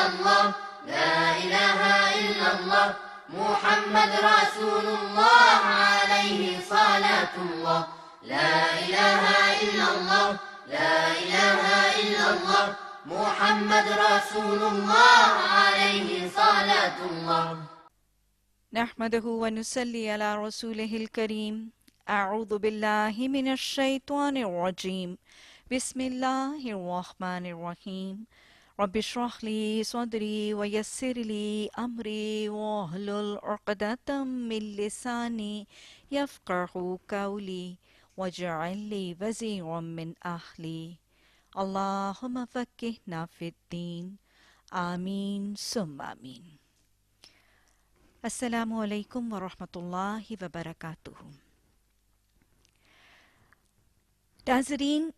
الله لا إله إلا الله محمد رسول الله عليه صلاة الله لا إله إلا الله لا إله إلا الله محمد رسول الله عليه صلاة الله نحمده ونصلي على رسوله الكريم أعوذ بالله من الشيطان الرجيم بسم الله الرحمن الرحيم رب اشرح لي صدري ويسر لي أمري واحلل عقدة من لساني يفقهوا قولي واجعل لي وزيرا من أهلي اللهم فقهنا في الدين آمين ثم آمين. السلام علیکم ورحمۃ اللہ وبرکاتہ. ناظرین،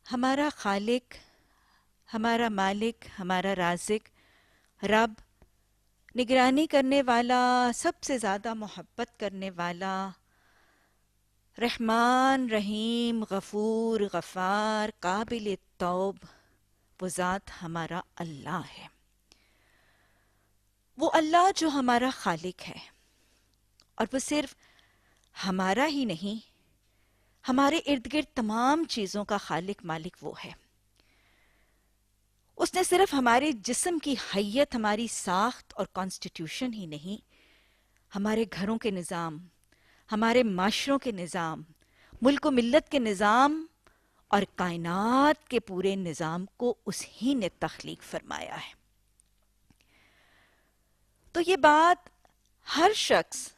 ہمارا خالق، ہمارا مالک، ہمارا رازق، رب، نگرانی کرنے والا، سب سے زیادہ محبت کرنے والا، رحمان، رحیم، غفور، غفار، قابل توب، وہ ذات ہمارا اللہ ہے. وہ اللہ جو ہمارا خالق ہے، اور وہ صرف ہمارا ہی نہیں، ہمارے ارد گرد تمام چیزوں کا خالق مالک وہ ہے. اس نے صرف ہمارے جسم کی حیت، ہماری ساخت اور کانسٹیٹیوشن ہی نہیں، ہمارے گھروں کے نظام، ہمارے معاشروں کے نظام، ملک و ملت کے نظام اور کائنات کے پورے نظام کو اس ہی نے تخلیق فرمایا ہے. تو یہ بات ہر شخص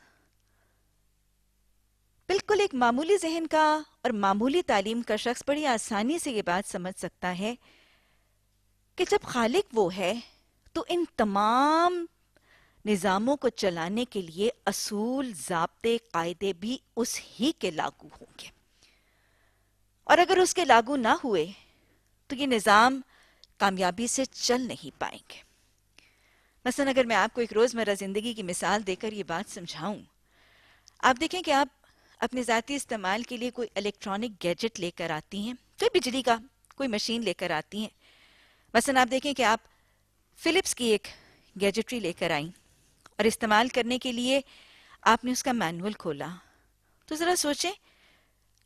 بالکل ایک معمولی ذہن کا اور معمولی تعلیم کا شخص بڑی آسانی سے یہ بات سمجھ سکتا ہے کہ جب خالق وہ ہے تو ان تمام نظاموں کو چلانے کے لیے اصول، ضابطے، قاعدے بھی اس ہی کے لاگو ہوں گے، اور اگر اس کے لاگو نہ ہوئے تو یہ نظام کامیابی سے چل نہیں پائیں گے. مثلا اگر میں آپ کو ایک روزمرہ زندگی کی مثال دے کر یہ بات سمجھاؤں، آپ دیکھیں کہ آپ اپنے ذاتی استعمال کے لیے کوئی الیکٹرانک گیجٹ لے کر آتی ہیں، کوئی بجلی کا کوئی مشین لے کر آتی ہیں. مثلا آپ دیکھیں کہ آپ فلپس کی ایک گیجٹری لے کر آئیں اور استعمال کرنے کے لیے آپ نے اس کا مینول کھولا. تو ذرا سوچیں،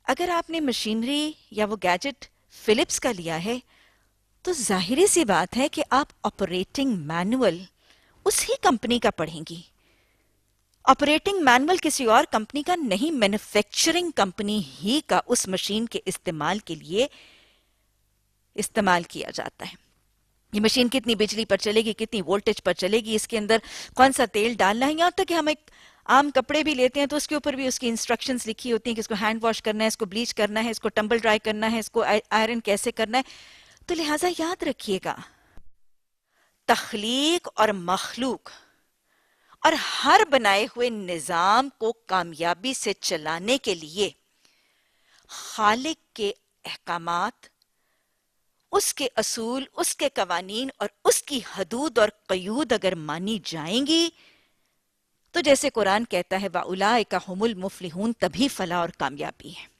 اگر آپ نے مشینری یا وہ گیجٹ فلپس کا لیا ہے تو ظاہری سی بات ہے کہ آپ آپریٹنگ مینول اس ہی کمپنی کا پڑھیں گی. آپریٹنگ مینول کسی اور کمپنی کا نہیں، مینوفیکچرنگ کمپنی ہی کا اس مشین کے استعمال کے لیے استعمال کیا جاتا ہے. یہ مشین کتنی بجلی پر چلے گی، کتنی وولٹیج پر چلے گی، اس کے اندر کون سا تیل ڈالنا ہے، یہاں تک کہ ہم ایک عام کپڑے بھی لیتے ہیں تو اس کے اوپر بھی اس کی انسٹرکشنز لکھی ہوتی ہیں کہ اس کو ہینڈ واش کرنا ہے، اس کو بلیچ کرنا ہے، اس کو ٹمبل ڈرائی کرنا ہے، اس کو آئرن کیسے کرنا ہے. تو لہٰذا یاد رکھیے گا، تخلیق اور مخلوق اور ہر بنائے ہوئے نظام کو کامیابی سے چلانے کے لیے خالق کے احکامات، اس کے اصول، اس کے قوانین اور اس کی حدود اور قیود اگر مانی جائیں گی تو جیسے قرآن کہتا ہے وَأُولَئِكَ هُمُ الْمُفْلِحُونَ، تبھی فلاح اور کامیابی ہے.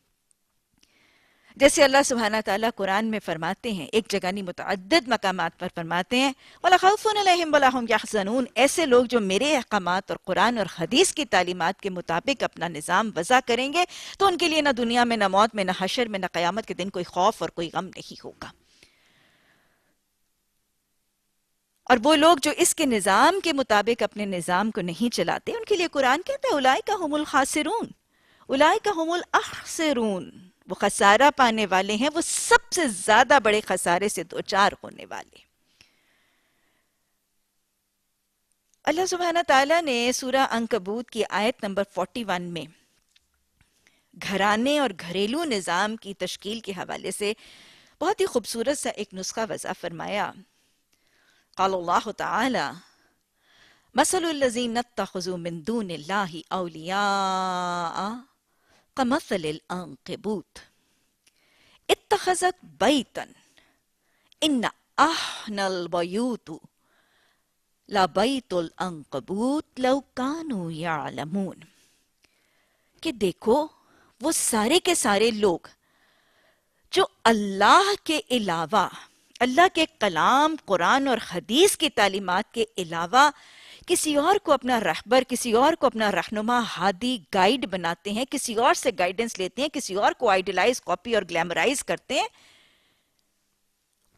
جیسے اللہ سبحانہ تعالیٰ قرآن میں فرماتے ہیں، ایک جگہ نہیں متعدد مقامات پر فرماتے ہیں وَلَا خَوْفٌ عَلَيْهِمْ وَلَا هُمْ يَحْزَنُونَ، ایسے لوگ جو میرے احکامات اور قرآن اور حدیث کی تعلیمات کے مطابق اپنا نظام وضع کریں گے تو ان کے لیے نہ دنیا میں، نہ موت میں، نہ حشر میں، نہ قیامت کے دن کوئی خوف اور کوئی غم نہیں ہوگا. اور وہ لوگ جو اس کے نظام کے مطابق اپنے نظام کو نہیں چلاتے، ان کے لیے قرآن کہتا ہے اولئک هم الخاسرون، اولئک هم الاخسرون، وہ خسارہ پانے والے ہیں، وہ سب سے زیادہ بڑے خسارے سے دوچار ہونے والے. اللہ سبحانہ تعالیٰ نے سورہ عنکبوت کی آیت نمبر 41 میں گھرانے اور گھریلو نظام کی تشکیل کے حوالے سے بہت ہی خوبصورت سا ایک نسخہ وضع فرمایا. قال اللہ تعالی مثل الذین اتخذوا من دون اللہ اولیاء کمثل العنکبوت اتخذت بیتا ان احسن البیوت لبیت العنکبوت لو کانوا یعلمون، کہ دیکھو وہ سارے کے سارے لوگ جو اللہ کے علاوہ اللہ کے کلام، قرآن اور حدیث کی تعلیمات کے علاوہ کسی اور کو اپنا رہبر، کسی اور کو اپنا رہنما، ہادی، گائیڈ بناتے ہیں، کسی اور سے گائیڈنس لیتے ہیں، کسی اور کو آئیڈیلائز، کاپی اور گلیمرائز کرتے ہیں،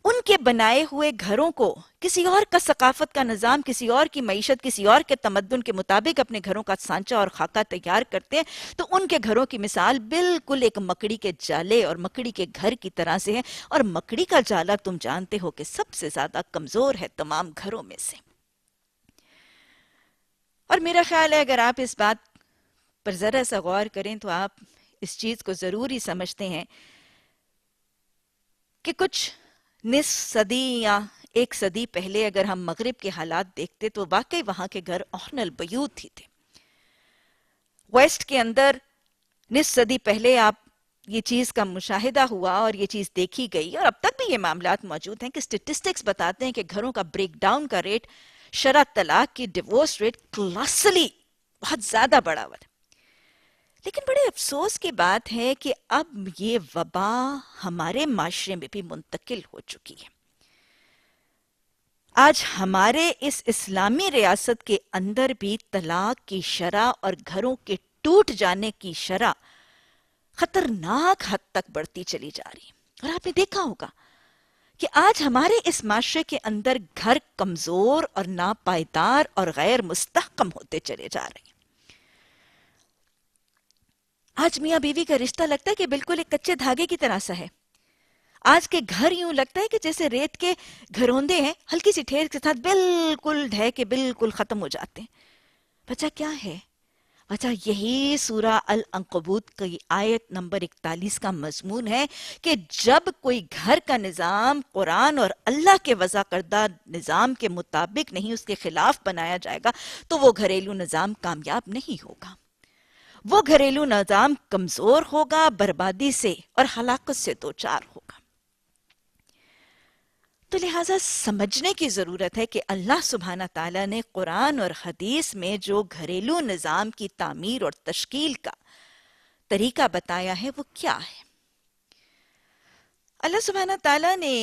ان کے بنائے ہوئے گھروں کو کسی اور کا ثقافت کا نظام، کسی اور کی معیشت، کسی اور کے تمدن کے مطابق اپنے گھروں کا سانچہ اور خاکہ تیار کرتے ہیں، تو ان کے گھروں کی مثال بالکل ایک مکڑی کے جالے اور مکڑی کے گھر کی طرح سے ہے، اور مکڑی کا جالا تم جانتے ہو کہ سب سے زیادہ کمزور ہے تمام گھروں میں سے۔ اور میرا خیال ہے اگر آپ اس بات پر ذرا سا غور کریں تو آپ اس چیز کو ضرور ہی سمجھتے ہیں کہ کچھ نصف صدی یا ایک صدی پہلے اگر ہم مغرب کے حالات دیکھتے تو واقعی وہاں کے گھر احن البیوت ہی تھے۔ ویسٹ کے اندر نصف صدی پہلے آپ یہ چیز کا مشاہدہ ہوا اور یہ چیز دیکھی گئی، اور اب تک بھی یہ معاملات موجود ہیں کہ سٹیٹسٹکس بتاتے ہیں کہ گھروں کا بریک ڈاؤن کا ریٹ، شرح طلاق کی، ڈیورس ریٹ کلاسلی بہت زیادہ بڑا ہوا ہے۔ لیکن بڑے افسوس کی بات ہے کہ اب یہ وبا ہمارے معاشرے میں بھی منتقل ہو چکی ہے۔ آج ہمارے اس اسلامی ریاست کے اندر بھی طلاق کی شرح اور گھروں کے ٹوٹ جانے کی شرح خطرناک حد تک بڑھتی چلی جا رہی ہے۔ اور آپ نے دیکھا ہوگا کہ آج ہمارے اس معاشرے کے اندر گھر کمزور اور ناپائیدار اور غیر مستحکم ہوتے چلے جا رہے ہیں۔ آج میاں بیوی کا رشتہ لگتا ہے کہ بالکل ایک کچے دھاگے کی طرح سا ہے۔ آج کے گھر یوں لگتا ہے کہ جیسے ریت کے گھروندے ہیں، ہلکی سی ٹھیر کے ساتھ بالکل ڈھہ کے بالکل ختم ہو جاتے ہیں۔ وجہ کیا ہے؟ وجہ یہی سورہ العنکبوت کی آیت نمبر 41 کا مضمون ہے کہ جب کوئی گھر کا نظام قرآن اور اللہ کے وضع کردہ نظام کے مطابق نہیں، اس کے خلاف بنایا جائے گا تو وہ گھریلو نظام کامیاب نہیں ہوگا۔ وہ گھریلو نظام کمزور ہوگا، بربادی سے اور ہلاکت سے دوچار ہوگا۔ تو لہٰذا سمجھنے کی ضرورت ہے کہ اللہ سبحانہ تعالیٰ نے قرآن اور حدیث میں جو گھریلو نظام کی تعمیر اور تشکیل کا طریقہ بتایا ہے وہ کیا ہے۔ اللہ سبحانہ تعالیٰ نے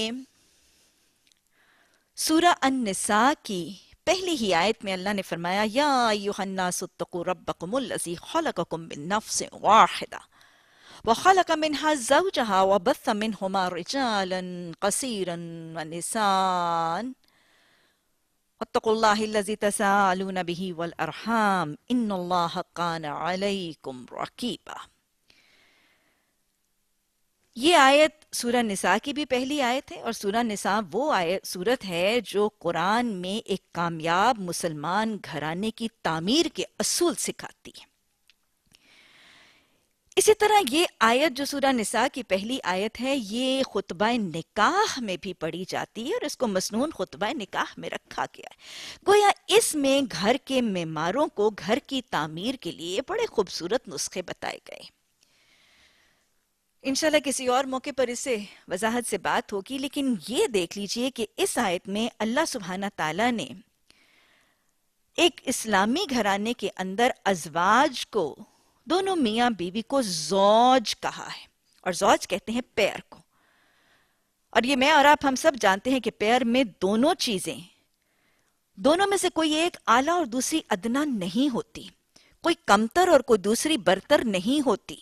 سورہ النساء کی پہلی ہی آیت میں اللہ نے فرمایا یا ایھا الناس اتقوا ربکم الذی خلقکم من نفس واحدہ وخلق منها زوجها وبث منهما رجالا كثيرا ونساء واتقوا الله الذي تساءلون به والأرحام إن الله كان عليكم رقيبا۔ یہ آیت سورہ نساء کی بھی پہلی آیت ہے، اور سورہ نساء وہ سورت ہے جو قرآن میں ایک کامیاب مسلمان گھرانے کی تعمیر کے اصول سکھاتی ہے۔ اسی طرح یہ آیت جو سورہ نساء کی پہلی آیت ہے، یہ خطبہ نکاح میں بھی پڑھی جاتی ہے، اور اس کو مسنون خطبہ نکاح میں رکھا گیا ہے۔ گویا اس میں گھر کے معماروں کو گھر کی تعمیر کے لیے بڑے خوبصورت نسخے بتائے گئے۔ انشاءاللہ کسی اور موقع پر اس سے وضاحت سے بات ہوگی، لیکن یہ دیکھ لیجئے کہ اس آیت میں اللہ سبحانہ تعالیٰ نے ایک اسلامی گھرانے کے اندر ازواج کو، دونوں میاں بیوی کو زوج کہا ہے، اور زوج کہتے ہیں پیر کو۔ اور یہ میں اور آپ ہم سب جانتے ہیں کہ پیر میں دونوں چیزیں، دونوں میں سے کوئی ایک اعلیٰ اور دوسری ادنا نہیں ہوتی، کوئی کمتر اور کوئی دوسری برتر نہیں ہوتی،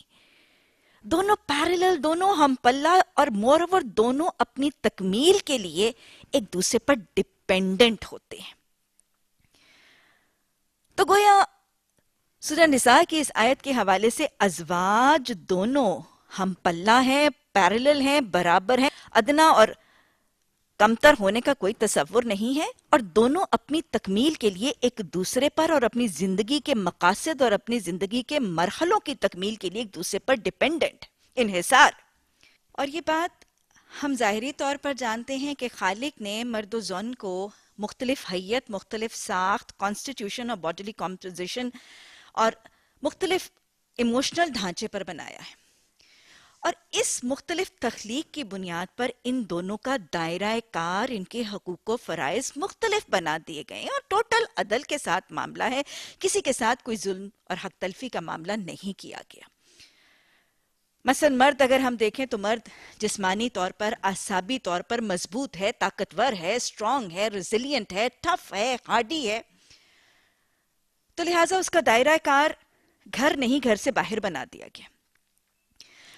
دونوں پیرلل، دونوں ہم پلہ، اور مور اوور دونوں اپنی تکمیل کے لیے ایک دوسرے پر ڈیپینڈنٹ ہوتے ہیں۔ تو گویا سورہ نساء کی اس آیت کے حوالے سے ازواج دونوں ہم پلہ ہیں، پیرلل ہیں، برابر ہیں، ادنا اور کمتر ہونے کا کوئی تصور نہیں ہے، اور دونوں اپنی تکمیل کے لیے ایک دوسرے پر اور اپنی زندگی کے مقاصد اور اپنی زندگی کے مرحلوں کی تکمیل کے لیے ایک دوسرے پر ڈیپینڈنٹ، انحصار۔ اور یہ بات ہم ظاہری طور پر جانتے ہیں کہ خالق نے مرد و زن کو مختلف حیت، مختلف ساخت، کانسٹیٹیوشن اور باڈیلی کمپوزیشن اور مختلف ایموشنل ڈھانچے پر بنایا ہے، اور اس مختلف تخلیق کی بنیاد پر ان دونوں کا دائرہ کار، ان کے حقوق و فرائض مختلف بنا دیے گئے ہیں، اور ٹوٹل عدل کے ساتھ معاملہ ہے، کسی کے ساتھ کوئی ظلم اور حق تلفی کا معاملہ نہیں کیا گیا۔ مثلا مرد اگر ہم دیکھیں تو مرد جسمانی طور پر، اعصابی طور پر مضبوط ہے، طاقتور ہے، اسٹرانگ ہے، ریزیلینٹ ہے، ٹف ہے، ہارڈی ہے، تو لہٰذا اس کا دائرہ کار گھر نہیں، گھر سے باہر بنا دیا گیا.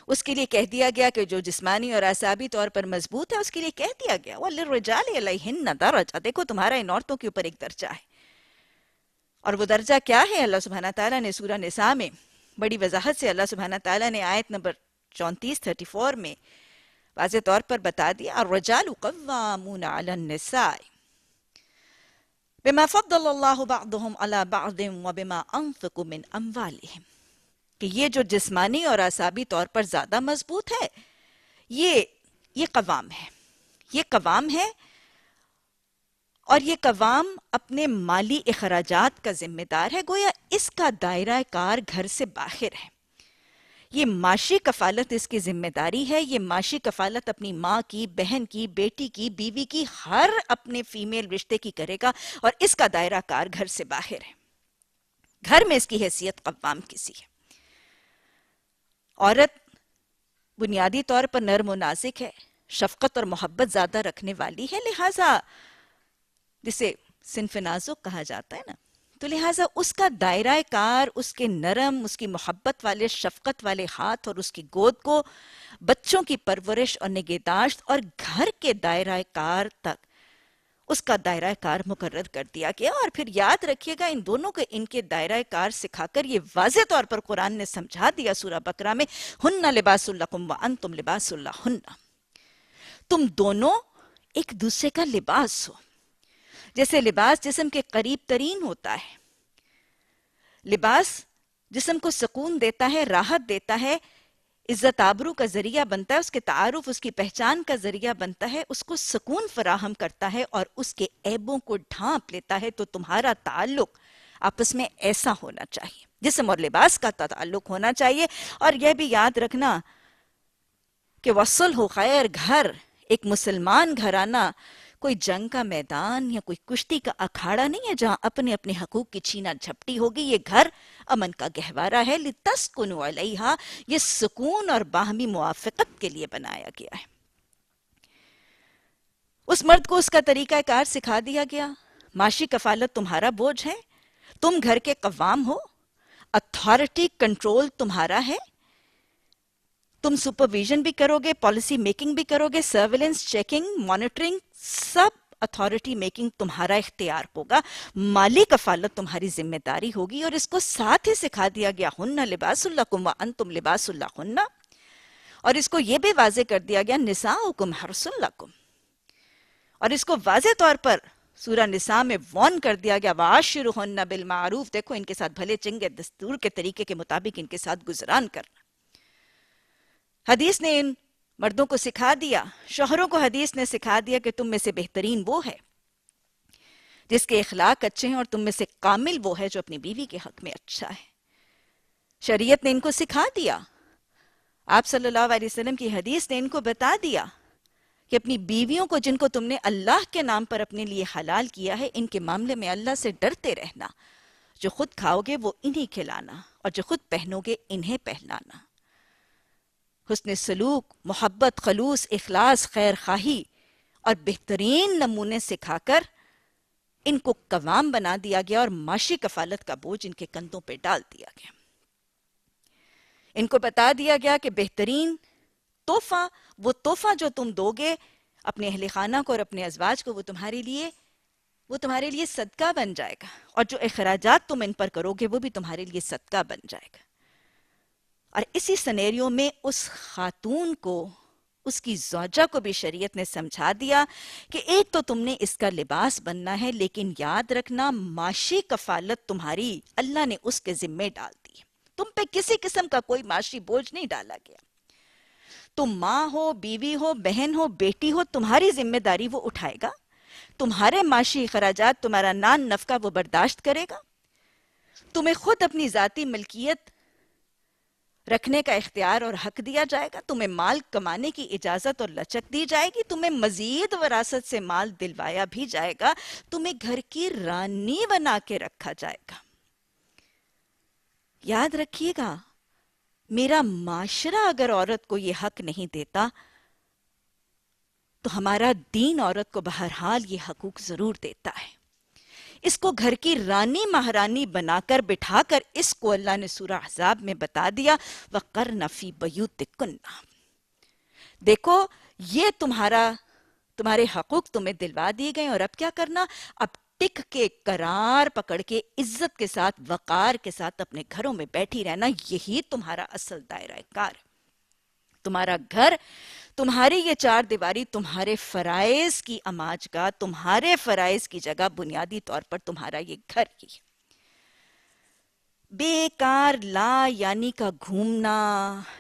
اس کے لیے کہہ دیا گیا کہ جو جسمانی اور اعصابی طور پر مضبوط ہے اس کے لیے کہہ دیا گیا وَلِلرِّجَالِ عَلَيْهِنَّ دَرَجَةٌ. دیکھو تمہارا ان عورتوں کے اوپر ایک درجہ ہے. اور وہ درجہ کیا ہے؟ اللہ سبحانہ تعالیٰ نے سورہ نساء میں بڑی وضاحت سے اللہ سبحانہ تعالیٰ نے آیت نمبر 34 میں واضح طور پر بتا دیا الرجال قوامون علی النساء بما فضل اللہ بعضهم علی بعض وبما انفقوا من اموالهم، کہ یہ جو جسمانی اور اعصابی طور پر زیادہ مضبوط ہے یہ قوام ہے، یہ قوام ہے، اور یہ قوام اپنے مالی اخراجات کا ذمہ دار ہے. گویا اس کا دائرہ کار گھر سے باہر ہے. یہ معاشی کفالت اس کی ذمہ داری ہے. یہ معاشی کفالت اپنی ماں کی، بہن کی، بیٹی کی، بیوی کی، ہر اپنے فیمیل رشتے کی کرے گا، اور اس کا دائرہ کار گھر سے باہر ہے. گھر میں اس کی حیثیت قوام کسی ہے. عورت بنیادی طور پر نرم و نازک ہے، شفقت اور محبت زیادہ رکھنے والی ہے، لہٰذا جسے صنف نازک کہا جاتا ہے نا، تو لہٰذا اس کا دائرہ کار، اس کے نرم، اس کی محبت والے، شفقت والے ہاتھ اور اس کی گود کو بچوں کی پرورش اور نگہداشت اور گھر کے دائرہ کار تک اس کا دائرہ کار مقرر کر دیا گیا. اور پھر یاد رکھیے گا ان دونوں کے ان کے دائرہ کار سکھا کر یہ واضح طور پر قرآن نے سمجھا دیا سورہ بقرہ میں ہن لباس لکم وانتم لباس لہن، تم دونوں ایک دوسرے کا لباس ہو. جیسے لباس جسم کے قریب ترین ہوتا ہے، لباس جسم کو سکون دیتا ہے، راحت دیتا ہے، عزت آبرو کا ذریعہ بنتا ہے، اس کے تعارف، اس کی پہچان کا ذریعہ بنتا ہے، اس کو سکون فراہم کرتا ہے اور اس کے عیبوں کو ڈھانپ لیتا ہے. تو تمہارا تعلق آپس میں ایسا ہونا چاہیے، جسم اور لباس کا تعلق ہونا چاہیے. اور یہ بھی یاد رکھنا کہ وصل ہو خیر، گھر ایک مسلمان گھرانہ کوئی جنگ کا میدان یا کوئی کشتی کا اکھاڑا نہیں ہے جہاں اپنے اپنے حقوق کی چھینا جھپٹی ہوگی. یہ گھر امن کا گہوارہ ہے، لِتَسْكُنُوا عَلَيْهَا، یہ سکون اور باہمی موافقت کے لیے بنایا گیا ہے. اس مرد کو اس کا طریقہ کار سکھا دیا گیا. معاشی کفالت تمہارا بوجھ ہے، تم گھر کے قوام ہو، اتھارٹی کنٹرول تمہارا ہے، تم سپرویژن بھی کرو گے، پالیسی میکنگ بھی کرو گے، سرویلنس، چیکنگ، مانیٹرنگ، سب اتھارٹی میکنگ تمہارا اختیار ہوگا. مالی کفالت تمہاری ذمہ داری ہوگی. اور اس کو ساتھ ہی سکھا دیا گیا ہن لباس لکم وانتم لباس لہن، اور اس کو یہ بھی واضح کر دیا گیا نساؤکم حرث لکم، اور اس کو واضح طور پر سورہ نساء میں وارن کر دیا گیا وعاشرہن بالمعروف. دیکھو ان کے ساتھ بھلے چنگے دستور کے طریقے کے مطابق ان کے ساتھ گزران کرنا. حدیث نے ان مردوں کو سکھا دیا، شوہروں کو حدیث نے سکھا دیا کہ تم میں سے بہترین وہ ہے جس کے اخلاق اچھے ہیں، اور تم میں سے کامل وہ ہے جو اپنی بیوی کے حق میں اچھا ہے. شریعت نے ان کو سکھا دیا، آپ صلی اللہ علیہ وسلم کی حدیث نے ان کو بتا دیا کہ اپنی بیویوں کو جن کو تم نے اللہ کے نام پر اپنے لیے حلال کیا ہے، ان کے معاملے میں اللہ سے ڈرتے رہنا. جو خود کھاؤ گے وہ انہی کھلانا، اور جو خود پہنو گے انہیں پہنانا. حسن سلوک، محبت، خلوص، اخلاص، خیر خواہی اور بہترین نمونے سکھا کر ان کو قوام بنا دیا گیا، اور معاشی کفالت کا بوجھ ان کے کندھوں پہ ڈال دیا گیا. ان کو بتا دیا گیا کہ بہترین تحفہ، وہ تحفہ جو تم دو گے اپنے اہل خانہ کو اور اپنے ازواج کو، وہ تمہارے لیے صدقہ بن جائے گا، اور جو اخراجات تم ان پر کرو گے وہ بھی تمہارے لیے صدقہ بن جائے گا. اور اسی سینیریو میں اس خاتون کو، اس کی زوجہ کو بھی شریعت نے سمجھا دیا کہ ایک تو تم نے اس کا لباس بننا ہے، لیکن یاد رکھنا معاشی کفالت تمہاری اللہ نے اس کے ذمے ڈال دی. تم پہ کسی قسم کا کوئی معاشی بوجھ نہیں ڈالا گیا. تم ماں ہو، بیوی ہو، بہن ہو، بیٹی ہو، تمہاری ذمہ داری وہ اٹھائے گا. تمہارے معاشی اخراجات، تمہارا نان نفقہ وہ برداشت کرے گا. تمہیں خود اپنی ذاتی ملکیت رکھنے کا اختیار اور حق دیا جائے گا. تمہیں مال کمانے کی اجازت اور لچک دی جائے گی. تمہیں مزید وراثت سے مال دلوایا بھی جائے گا. تمہیں گھر کی رانی بنا کے رکھا جائے گا. یاد رکھیے گا میرا معاشرہ اگر عورت کو یہ حق نہیں دیتا تو ہمارا دین عورت کو بہرحال یہ حقوق ضرور دیتا ہے. اس کو گھر کی رانی مہارانی بنا کر بٹھا کر اس کو اللہ نے سورہ احزاب میں بتا دیا وَقَرْنَ فِي بَيُوتِكُنَّ. دیکھو یہ تمہارے حقوق تمہیں دلوا دیے گئے اور اب کیا کرنا؟ اب ٹک کے قرار پکڑ کے عزت کے ساتھ وقار کے ساتھ اپنے گھروں میں بیٹھی رہنا. یہی تمہارا اصل دائرہ کار. تمہارا گھر، تمہاری یہ چار دیواری تمہارے فرائض کی اماج کا، تمہارے فرائض کی جگہ بنیادی طور پر تمہارا یہ گھر ہی. بیکار لا یعنی کا گھومنا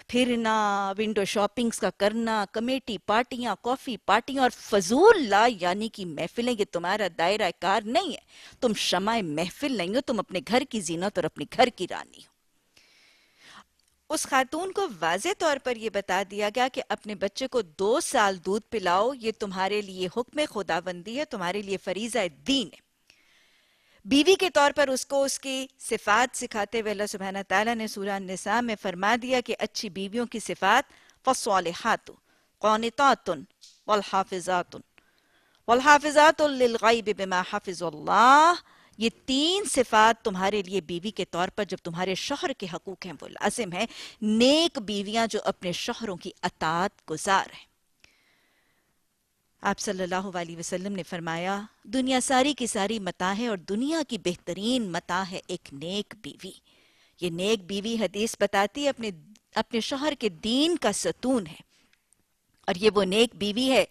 پھرنا، ونڈو شاپنگز کا کرنا، کمیٹی پارٹیاں، کافی پارٹیاں اور فضول لا یعنی کی محفلیں، یہ تمہارا دائرہ کار نہیں ہے. تم شمع محفل نہیں ہو، تم اپنے گھر کی زینت اور اپنے گھر کی رانی ہو. اس خاتون کو واضح طور پر یہ بتا دیا گیا کہ اپنے بچے کو 2 سال دودھ پلاؤ، یہ تمہارے لیے حکم خداوندی ہے، تمہارے لیے فریضہ دین ہے. بیوی کے طور پر اس کو اس کی صفات سکھاتے ہوئے اللہ سبحانہ تعالیٰ نے سورہ النساء میں فرما دیا کہ اچھی بیویوں کی صفات فالصالحات قانتات والحافظات للغیب بما حفظ اللہ. یہ 3 صفات تمہارے لیے بیوی کے طور پر جب تمہارے شوہر کے حقوق ہیں وہ لازم ہے. نیک بیویاں جو اپنے شوہروں کی اطاعت گزار ہیں. آپ صلی اللہ علیہ وسلم نے فرمایا دنیا ساری کی ساری متاع ہے اور دنیا کی بہترین متاع ہے ایک نیک بیوی. یہ نیک بیوی حدیث بتاتی ہے اپنے شوہر کے دین کا ستون ہے، اور یہ وہ نیک بیوی ہے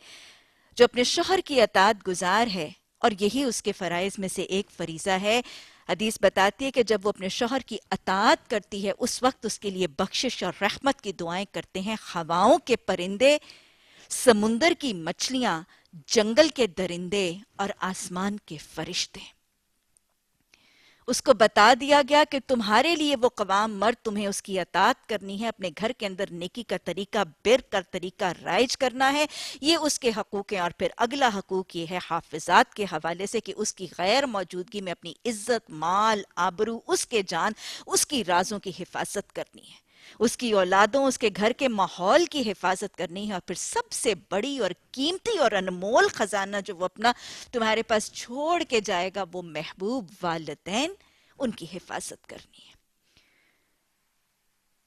جو اپنے شوہر کی اطاعت گزار ہے، اور یہی اس کے فرائض میں سے ایک فریضہ ہے. حدیث بتاتی ہے کہ جب وہ اپنے شوہر کی اطاعت کرتی ہے اس وقت اس کے لیے بخشش اور رحمت کی دعائیں کرتے ہیں ہواؤں کے پرندے، سمندر کی مچھلیاں، جنگل کے درندے اور آسمان کے فرشتے. اس کو بتا دیا گیا کہ تمہارے لیے وہ قوام مرد تمہیں اس کی اطاعت کرنی ہے، اپنے گھر کے اندر نیکی کا طریقہ، بر کا طریقہ رائج کرنا ہے. یہ اس کے حقوق ہیں. اور پھر اگلا حقوق یہ ہے حافظات کے حوالے سے کہ اس کی غیر موجودگی میں اپنی عزت، مال، آبرو، اس کے جان، اس کی رازوں کی حفاظت کرنی ہے، اس کی اولادوں، اس کے گھر کے ماحول کی حفاظت کرنی ہے. اور پھر سب سے بڑی اور قیمتی اور انمول خزانہ جو وہ اپنا تمہارے پاس چھوڑ کے جائے گا وہ محبوب والدین، ان کی حفاظت کرنی ہے.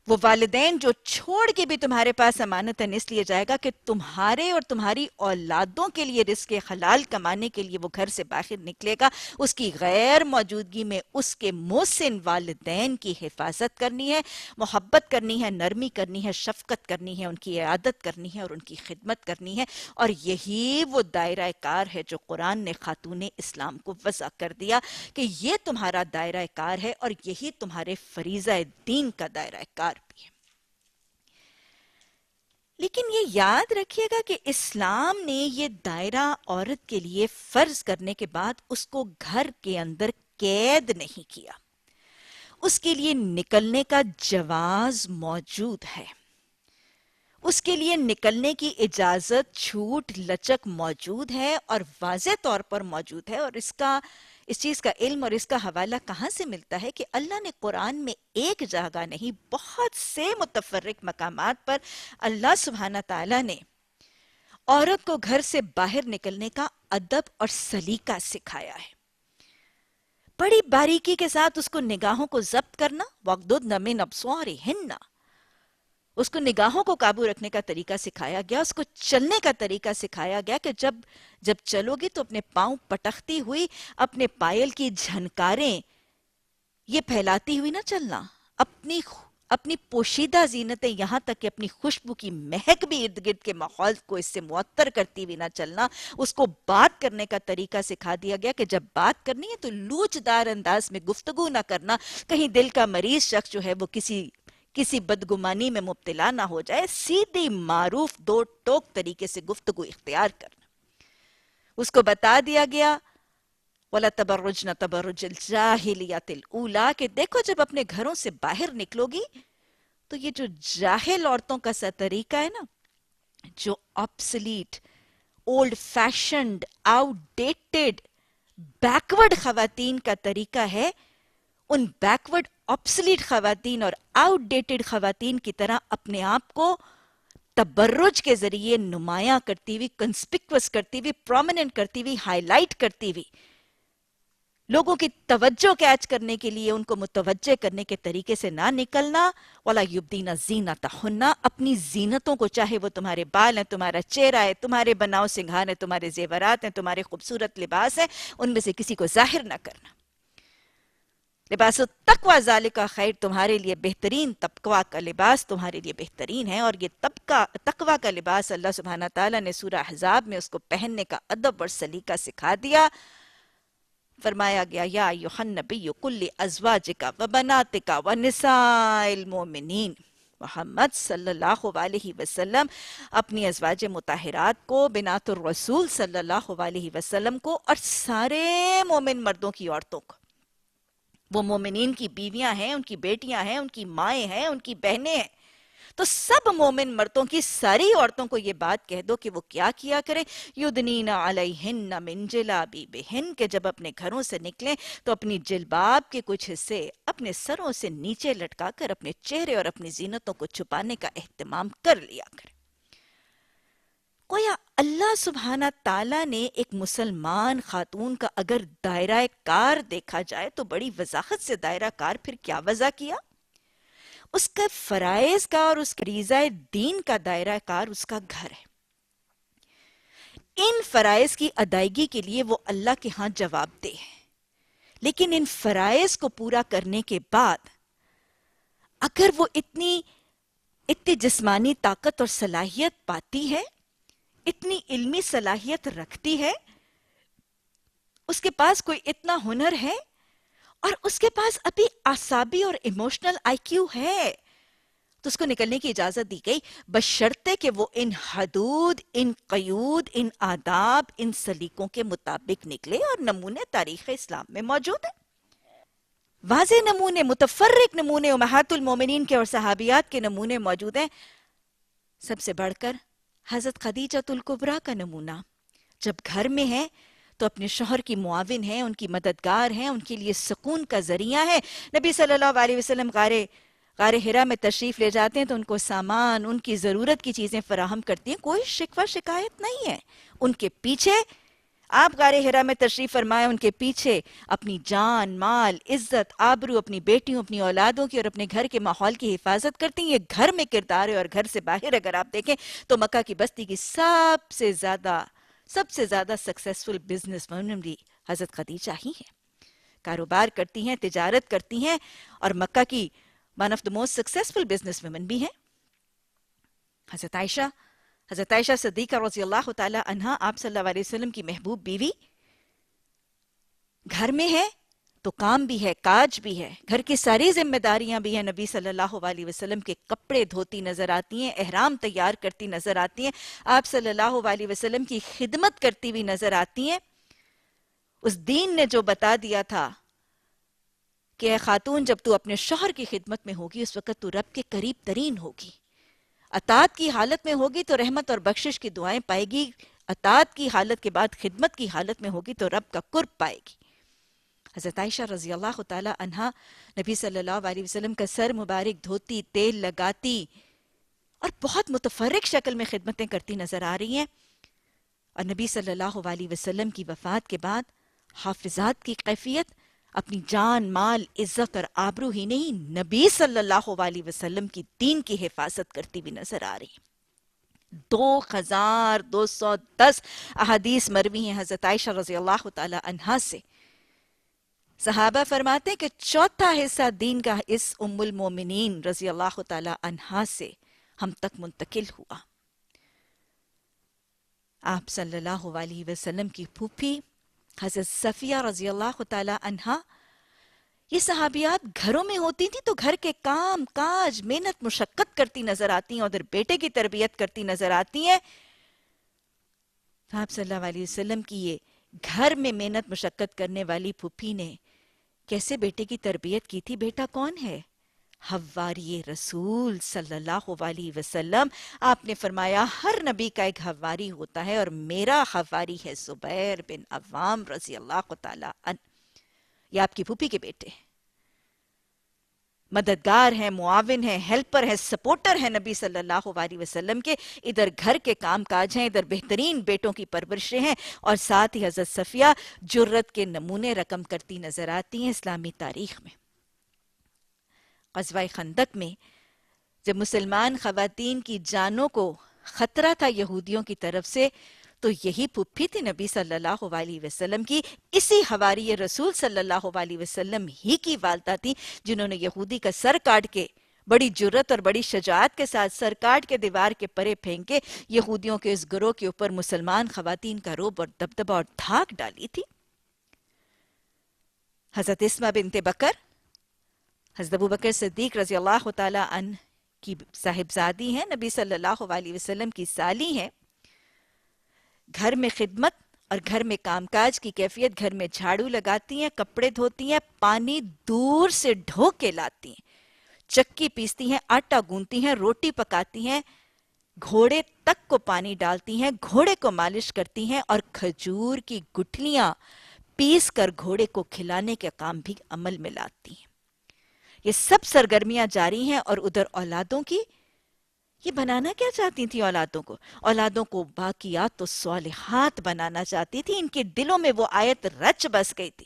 وہ والدین جو چھوڑ کے بھی تمہارے پاس امانتاً اس لیے جائے گا کہ تمہارے اور تمہاری اولادوں کے لیے رزق حلال کمانے کے لیے وہ گھر سے باہر نکلے گا. اس کی غیر موجودگی میں اس کے محسن والدین کی حفاظت کرنی ہے، محبت کرنی ہے، نرمی کرنی ہے، شفقت کرنی ہے، ان کی عیادت کرنی ہے اور ان کی خدمت کرنی ہے. اور یہی وہ دائرہ کار ہے جو قرآن نے خاتون اسلام کو وضع کر دیا کہ یہ تمہارا دائرہ کار ہے اور یہی تمہارے فریضہ دین کا دائرہ کار بھی ہے. لیکن یہ یاد رکھیے گا کہ اسلام نے یہ دائرہ عورت کے لیے فرض کرنے کے بعد اس کو گھر کے اندر قید نہیں کیا. اس کے لیے نکلنے کا جواز موجود ہے، اس کے لیے نکلنے کی اجازت، چھوٹ، لچک موجود ہے اور واضح طور پر موجود ہے. اور اس چیز کا علم اور اس کا حوالہ کہاں سے ملتا ہے کہ اللہ نے قرآن میں ایک جگہ نہیں بہت سے متفرق مقامات پر اللہ سبحانہ تعالیٰ نے عورت کو گھر سے باہر نکلنے کا ادب اور سلیقہ سکھایا ہے. بڑی باریکی کے ساتھ اس کو نگاہوں کو ضبط کرنا، وَغْضُضْنَ مِنْ أَبْصَارِهِنَّ، اس کو نگاہوں کو قابو رکھنے کا طریقہ سکھایا گیا. اس کو چلنے کا طریقہ سکھایا گیا کہ جب چلو گی تو اپنے پاؤں پٹختی ہوئی، اپنے پائل کی جھنکاریں یہ پھیلاتی ہوئی نہ چلنا، اپنی پوشیدہ زینتیں یہاں تک کہ اپنی خوشبو کی مہک بھی ارد گرد کے ماحول کو اس سے معطر کرتی ہوئی نہ چلنا. اس کو بات کرنے کا طریقہ سکھا دیا گیا کہ جب بات کرنی ہے تو لوچدار انداز میں گفتگو نہ کرنا، کہیں دل کا مریض شخص جو ہے وہ کسی بدگمانی میں مبتلا نہ ہو جائے. سیدھی معروف دو ٹوک طریقے سے گفتگو اختیار کرنا. اس کو بتا دیا گیا وَلَا تَبَرُّجْنَ تَبَرُّجَ الْجَاهِلِيَّةِ الْأُولَىٰ کہ دیکھو جب اپنے گھروں سے باہر نکلو گی تو یہ جو جاہل عورتوں کا سا طریقہ ہے نا، جو obsolete، old fashioned، outdated، backward خواتین کا طریقہ ہے، ان بیکورڈ obsolete خواتین اور آؤٹ ڈیٹڈ خواتین کی طرح اپنے آپ کو تبرج کے ذریعے نمایاں کرتی ہوئی، کنسپیکوس کرتی ہوئی، پرومیننٹ کرتی ہوئی، ہائی لائٹ کرتی ہوئی، لوگوں کی توجہ کیچ کرنے کے لیے ان کو متوجہ کرنے کے طریقے سے نہ نکلنا. وَلَا يُبْدِينَ زِينَتَهُنَّ، اپنی زینتوں کو، چاہے وہ تمہارے بال ہیں، تمہارا چہرہ ہے، تمہارے بناؤ سنگھار ہیں، تمہارے زیورات ہیں، تمہارے خوبصورت لباس ہیں، ان میں سے کسی کو ظاہر نہ کرنا. لباس التقوی ذالک خیر، تمہارے لیے بہترین تقوی کا لباس تمہارے لیے بہترین ہے. اور یہ تقوی کا لباس اللہ سبحانہ تعالیٰ نے سورہ احزاب میں اس کو پہننے کا ادب اور سلیقہ سکھا دیا. فرمایا گیا یا ایھا النبی قل لازواجک وبناتک ونساء المؤمنین، محمد صلی اللہ علیہ وسلم اپنی ازواج مطہرات کو، بنات الرسول صلی اللہ علیہ وسلم کو، اور سارے مومن مردوں کی عورتوں کو. وہ مومنین کی بیویاں ہیں، ان کی بیٹیاں ہیں، ان کی مائیں ہیں، ان کی بہنیں ہیں. تو سب مومن مردوں کی ساری عورتوں کو یہ بات کہہ دو کہ وہ کیا کیا کریں. یدنین علیہن من جلابیبہن، کہ جب اپنے گھروں سے نکلیں تو اپنی جلباب کے کچھ حصے اپنے سروں سے نیچے لٹکا کر اپنے چہرے اور اپنی زینتوں کو چھپانے کا اہتمام کر لیا کریں. گویا اللہ سبحانہ تعالیٰ نے ایک مسلمان خاتون کا اگر دائرہ کار دیکھا جائے تو بڑی وضاحت سے دائرہ کار پھر کیا وضع کیا. اس کا فرائض کا اور اس کے ریزہ دین کا دائرہ کار اس کا گھر ہے. ان فرائض کی ادائیگی کے لیے وہ اللہ کے ہاں جواب دہ ہے، لیکن ان فرائض کو پورا کرنے کے بعد اگر وہ اتنی جسمانی طاقت اور صلاحیت پاتی ہے، اتنی علمی صلاحیت رکھتی ہے، اس کے پاس کوئی اتنا ہنر ہے، اور اس کے پاس ابھی اعصابی اور ایموشنل آئی کیو ہے، تو اس کو نکلنے کی اجازت دی گئی، بشرطے کہ وہ ان حدود، ان قیود، ان آداب، ان سلیقوں کے مطابق نکلے. اور نمونے تاریخ اسلام میں موجود ہیں، واضح نمونے، متفرق نمونے، امہات المومنین کے اور صحابیات کے نمونے موجود ہیں. سب سے بڑھ کر حضرت خدیجہ الکبریٰ کا نمونہ، جب گھر میں ہے تو اپنے شوہر کی معاون ہیں، ان کی مددگار ہیں، ان کے لیے سکون کا ذریعہ ہے. نبی صلی اللہ علیہ وسلم غار حرا میں تشریف لے جاتے ہیں تو ان کو سامان، ان کی ضرورت کی چیزیں فراہم کرتی ہیں، کوئی شکوہ شکایت نہیں ہے. ان کے پیچھے آپ غار حرا میں تشریف فرمائے، ان کے پیچھے اپنی جان، مال، عزت، آبرو، اپنی بیٹیوں، اپنی اولادوں کی اور اپنے گھر کے ماحول کی حفاظت کرتی ہیں. یہ گھر میں کردار ہے. اور گھر سے باہر اگر آپ دیکھیں تو مکہ کی بستی کی سب سے زیادہ سکسیسفل بزنس وومن بھی حضرت خدیجہ ہی ہیں. کاروبار کرتی ہیں، تجارت کرتی ہیں، اور مکہ کی one of the most successful business woman بھی ہیں. حضرت عائشہ صدیقہ رضی اللہ تعالی عنہا، آپ صلی اللہ علیہ وسلم کی محبوب بیوی، گھر میں ہے تو کام بھی ہے، کاج بھی ہے، گھر کی ساری ذمہ داریاں بھی ہیں. نبی صلی اللہ علیہ وسلم کے کپڑے دھوتی نظر آتی ہیں، احرام تیار کرتی نظر آتی ہیں، آپ صلی اللہ علیہ وسلم کی خدمت کرتی ہوئی نظر آتی ہیں. اس دین نے جو بتا دیا تھا کہ اے خاتون، جب تو اپنے شوہر کی خدمت میں ہوگی اس وقت تو رب کے قریب ترین ہوگی. اطاعت کی حالت میں ہوگی تو رحمت اور بخشش کی دعائیں پائے گی، اطاعت کی حالت کے بعد خدمت کی حالت میں ہوگی تو رب کا قرب پائے گی. حضرت عائشہ رضی اللہ تعالی عنہا نبی صلی اللہ علیہ وسلم کا سر مبارک دھوتی، تیل لگاتی اور بہت متفرق شکل میں خدمتیں کرتی نظر آ رہی ہیں. اور نبی صلی اللہ علیہ وسلم کی وفات کے بعد حافظات کی کیفیت اپنی جان، مال، عزت اور آبرو ہی نہیں، نبی صلی اللہ علیہ وسلم کی دین کی حفاظت کرتی بھی نظر آ رہی. 2210 احادیث مروی ہیں حضرت عائشہ رضی اللہ تعالی عنہا سے. صحابہ فرماتے ہیں کہ چوتھا حصہ دین کا اس ام المومنین رضی اللہ تعالی عنہا سے ہم تک منتقل ہوا. آپ صلی اللہ علیہ وسلم کی پھوپھی حضرت صفیہ رضی اللہ تعالی عنہا، یہ صحابیات گھروں میں ہوتی تھی تو گھر کے کام کاج، محنت مشقت کرتی نظر آتی ہیں، ادھر بیٹے کی تربیت کرتی نظر آتی ہیں. آپ صلی اللہ علیہ وسلم کی یہ گھر میں محنت مشقت کرنے والی پھوپھی نے کیسے بیٹے کی تربیت کی تھی؟ بیٹا کون ہے؟ حواری رسول صلی اللہ علیہ وسلم. آپ نے فرمایا ہر نبی کا ایک حواری ہوتا ہے، اور میرا حواری ہے زبیر بن عوام رضی اللہ تعالی عنہ. یہ آپ کی پھوپھی کے بیٹے. مددگار ہیں، معاون ہیں، ہیلپر ہیں، سپورٹر ہیں نبی صلی اللہ علیہ وسلم کے. ادھر گھر کے کام کاج ہیں، ادھر بہترین بیٹوں کی پرورشیں ہیں، اور ساتھ ہی حضرت صفیہ جرت کے نمونے رقم کرتی نظر آتی ہیں اسلامی تاریخ میں. غزوہ خندق میں جب مسلمان خواتین کی جانوں کو خطرہ تھا یہودیوں کی طرف سے، تو یہی پھپھی تھی نبی صلی اللہ علیہ وسلم کی، اسی حواری رسول صلی اللہ علیہ وسلم ہی کی والدہ تھی جنہوں نے یہودی کا سر کاٹ کے، بڑی جرت اور بڑی شجاعت کے ساتھ سر کاٹ کے دیوار کے پرے پھینک کے یہودیوں کے اس گروہ کے اوپر مسلمان خواتین کا رعب اور دبدبہ اور دھاک ڈالی تھی. حضرت اسمہ بنت بکر حضرت ابو بکر صدیق رضی اللہ تعالی عنہ کی صاحبزادی ہیں، نبی صلی اللہ علیہ وسلم کی سالی ہیں. گھر میں خدمت اور گھر میں کام کاج کی کیفیت، گھر میں جھاڑو لگاتی ہیں، کپڑے دھوتی ہیں، پانی دور سے ڈھو کے لاتی ہیں، چکی پیستی ہیں، آٹا گونتی ہیں، روٹی پکاتی ہیں، گھوڑے تک کو پانی ڈالتی ہیں، گھوڑے کو مالش کرتی ہیں، اور کھجور کی گٹھلیاں پیس کر گھوڑے کو کھلانے کے کام بھی عمل میں لاتی ہیں. یہ سب سرگرمیاں جاری ہیں، اور ادھر اولادوں کی یہ بنانا کیا چاہتی تھی؟ اولادوں کو باقیات و صالحات بنانا چاہتی تھی. ان کے دلوں میں وہ آیت رچ بس گئی تھی،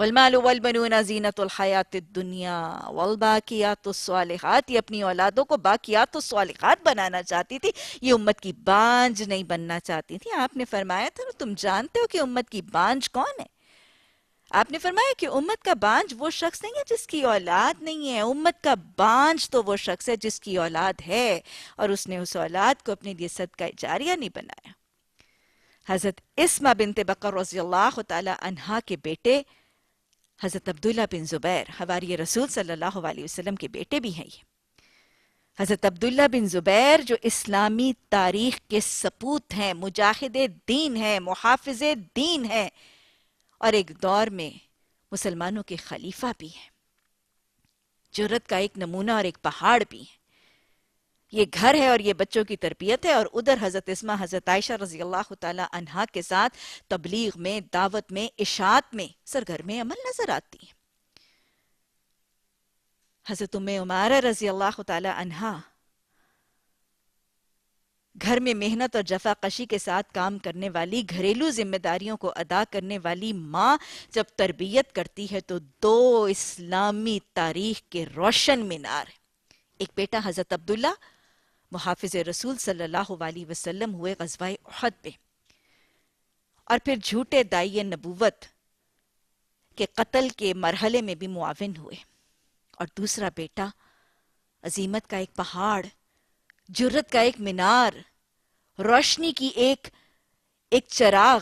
والمال والبنون زینت الحیات الدنیا والباقیات الصالحات. یہ اپنی اولادوں کو باقیات و صالحات بنانا چاہتی تھی، یہ امت کی بانجھ نہیں بننا چاہتی تھی. آپ نے فرمایا تھا نا، تم جانتے ہو کہ امت کی بانجھ کون ہے؟ آپ نے فرمایا کہ امت کا بانجھ وہ شخص نہیں ہے جس کی اولاد نہیں ہے، امت کا بانجھ تو وہ شخص ہے جس کی اولاد ہے، اور اس نے اس اولاد کو اپنے لیے صدقہ جاریہ نہیں بنایا. حضرت اسمہ بنت بکر رضی اللہ تعالی عنہا کے بیٹے حضرت عبداللہ بن زبیر حواری رسول صلی اللہ علیہ وسلم کے بیٹے بھی ہیں. یہ حضرت عبداللہ بن زبیر جو اسلامی تاریخ کے سپوت ہیں، مجاہد دین ہیں، محافظ دین ہیں، اور ایک دور میں مسلمانوں کے خلیفہ بھی ہیں، جرت کا ایک نمونہ اور ایک پہاڑ بھی ہیں. یہ گھر ہے اور یہ بچوں کی تربیت ہے، اور ادھر حضرت اسمہ حضرت عائشہ رضی اللہ تعالی عنہا کے ساتھ تبلیغ میں، دعوت میں، اشاعت میں سرگرم عمل نظر آتی ہیں. حضرت ام عمارہ رضی اللہ تعالی عنہا گھر میں محنت اور جفا کشی کے ساتھ کام کرنے والی، گھریلو ذمہ داریوں کو ادا کرنے والی ماں جب تربیت کرتی ہے تو دو اسلامی تاریخ کے روشن مینار ہیں. ایک بیٹا حضرت عبداللہ محافظ رسول صلی اللہ علیہ وسلم ہوئے غزوہ احد پہ، اور پھر جھوٹے داعی نبوت کے قتل کے مرحلے میں بھی معاون ہوئے. اور دوسرا بیٹا عظیمت کا ایک پہاڑ، جرت کا ایک مینار، روشنی کی ایک چراغ،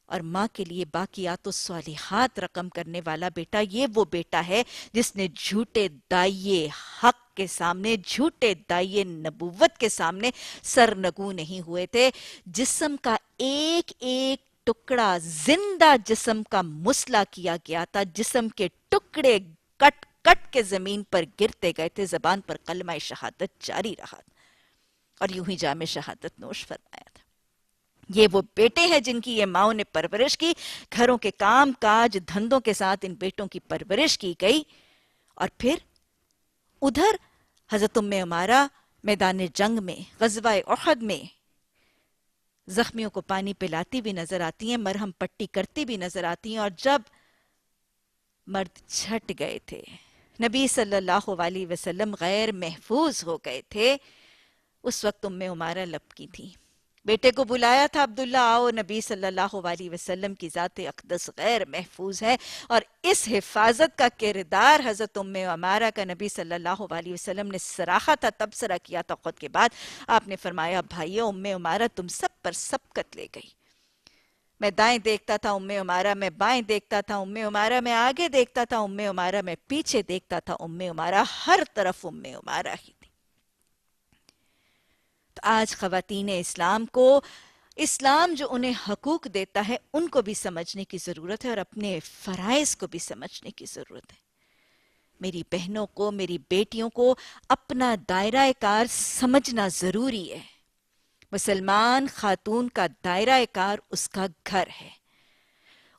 اور ماں کے لیے باقیات و صالحات رقم کرنے والا بیٹا. یہ وہ بیٹا ہے جس نے جھوٹے داعیے حق کے سامنے، جھوٹے داعیے نبوت کے سامنے سرنگو نہیں ہوئے تھے. جسم کا ایک ایک ٹکڑا زندہ جسم کا مسلح کیا گیا تھا، جسم کے ٹکڑے کٹ کٹ کے زمین پر گرتے گئے تھے، زبان پر کلمہ شہادت جاری رہا، اور یوں ہی جام شہادت نوش فرمایا تھا. یہ وہ بیٹے ہیں جن کی یہ ماؤں نے پرورش کی، گھروں کے کام کاج دھندوں کے ساتھ ان بیٹوں کی پرورش کی گئی. اور پھر ادھر حضرت ام عمارہ میدان جنگ میں، غزوہ احد میں زخمیوں کو پانی پلاتی بھی نظر آتی ہیں، مرہم پٹی کرتی بھی نظر آتی ہیں. اور جب مرد چھٹ گئے تھے، نبی صلی اللہ علیہ وسلم غیر محفوظ ہو گئے تھے، اس وقت ام عمارہ لپکی تھی. بیٹے کو بلایا تھا، عبداللہ آؤ، نبی صلی اللہ علیہ وسلم کی ذات اقدس غیر محفوظ ہے. اور اس حفاظت کا کردار حضرت ام عمارہ کا نبی صلی اللہ علیہ وسلم نے سراہا تھا، تبصرہ کیا تھا. خود کے بعد آپ نے فرمایا بھائیو، ام عمارہ تم سب پر سبقت لے گئی. میں دائیں دیکھتا تھا ام عمارہ، میں بائیں دیکھتا تھا ام عمارہ، میں آگے دیکھتا تھا ام عمارہ، میں پیچھے دیکھتا تھا ام عمارہ، ہر طرف ام عمارہ ہی تھی. تو آج خواتین اسلام کو، اسلام جو انہیں حقوق دیتا ہے ان کو بھی سمجھنے کی ضرورت ہے، اور اپنے فرائض کو بھی سمجھنے کی ضرورت ہے. میری بہنوں کو، میری بیٹیوں کو اپنا دائرہ کار سمجھنا ضروری ہے. مسلمان خاتون کا دائرہ کار اس کا گھر ہے،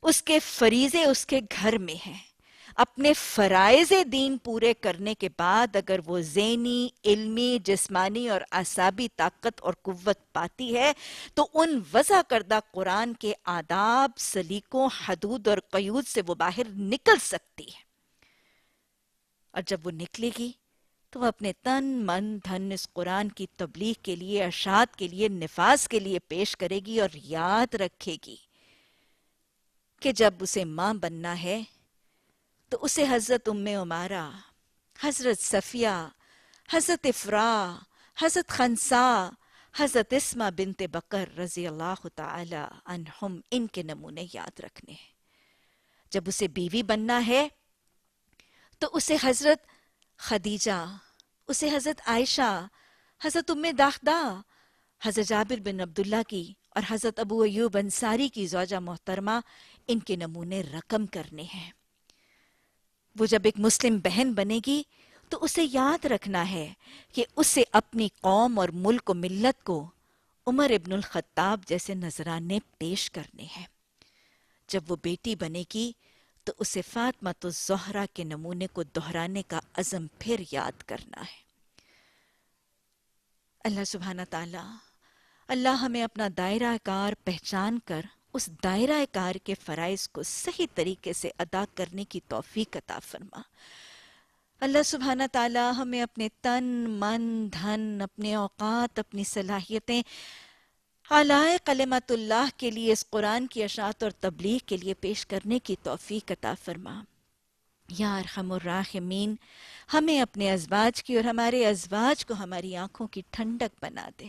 اس کے فریضے اس کے گھر میں ہیں. اپنے فرائض دین پورے کرنے کے بعد اگر وہ ذہنی، علمی، جسمانی اور اعصابی طاقت اور قوت پاتی ہے تو ان وضع کردہ قرآن کے آداب، سلیقوں، حدود اور قیود سے وہ باہر نکل سکتی ہے۔ اور جب وہ نکلے گی تو وہ اپنے تن من دھن اس قرآن کی تبلیغ کے لیے، ارشاد کے لیے، نفاذ کے لیے پیش کرے گی، اور یاد رکھے گی کہ جب اسے ماں بننا ہے تو اسے حضرت ام عمارہ، حضرت صفیہ، حضرت افراء، حضرت خنسا، حضرت اسمہ بنت بکر رضی اللہ تعالی عنہم، ان کے نمونے یاد رکھنے ہیں۔ جب اسے بیوی بننا ہے تو اسے حضرت خدیجہ، اسے حضرت عائشہ، حضرت ام داخدہ، حضرت جابر بن عبداللہ کی اور حضرت ابو ایوب انصاری کی زوجہ محترمہ، ان کے نمونے رقم کرنے ہیں۔ وہ جب ایک مسلم بہن بنے گی تو اسے یاد رکھنا ہے کہ اسے اپنی قوم اور ملک و ملت کو عمر ابن الخطاب جیسے نذرانے پیش کرنے ہیں۔ جب وہ بیٹی بنے گی تو اسے فاطمہ الزہرا کے نمونے کو دہرانے کا عزم پھر یاد کرنا ہے۔ اللہ سبحانہ تعالی، اللہ ہمیں اپنا دائرہ کار پہچان کر اس دائرہ کار کے فرائض کو صحیح طریقے سے ادا کرنے کی توفیق عطا فرما۔ اللہ سبحانہ تعالی ہمیں اپنے تن، من، دھن، اپنے اوقات، اپنی صلاحیتیں اعلی کلمت اللہ کے لیے، اس قرآن کی اشاعت اور تبلیغ کے لیے پیش کرنے کی توفیق عطا فرما۔ یا ارحم الراحمین، ہمیں اپنے ازواج کی اور ہمارے ازواج کو ہماری آنکھوں کی ٹھنڈک بنا دے۔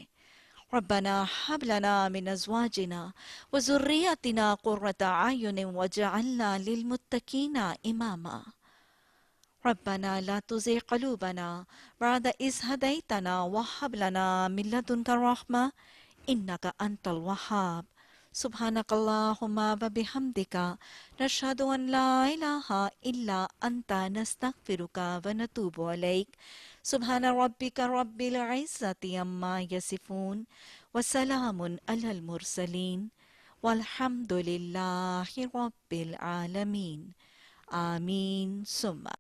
ربنا ہب لنا من ازواجنا وذریاتنا قرۃ اعین واجعلنا للمتقین اماما۔ ربنا لا تزغ قلوبنا بعد اذ هديتنا وهب لنا من لدنك رحمة انك انت الوهاب۔ سبحانك اللهم وبحمدك نشهد ان لا اله الا انت نستغفرك ونتوب اليك۔ سبحان ربك رب العزة عما يصفون وسلام على المرسلين والحمد لله رب العالمين۔ آمین ثم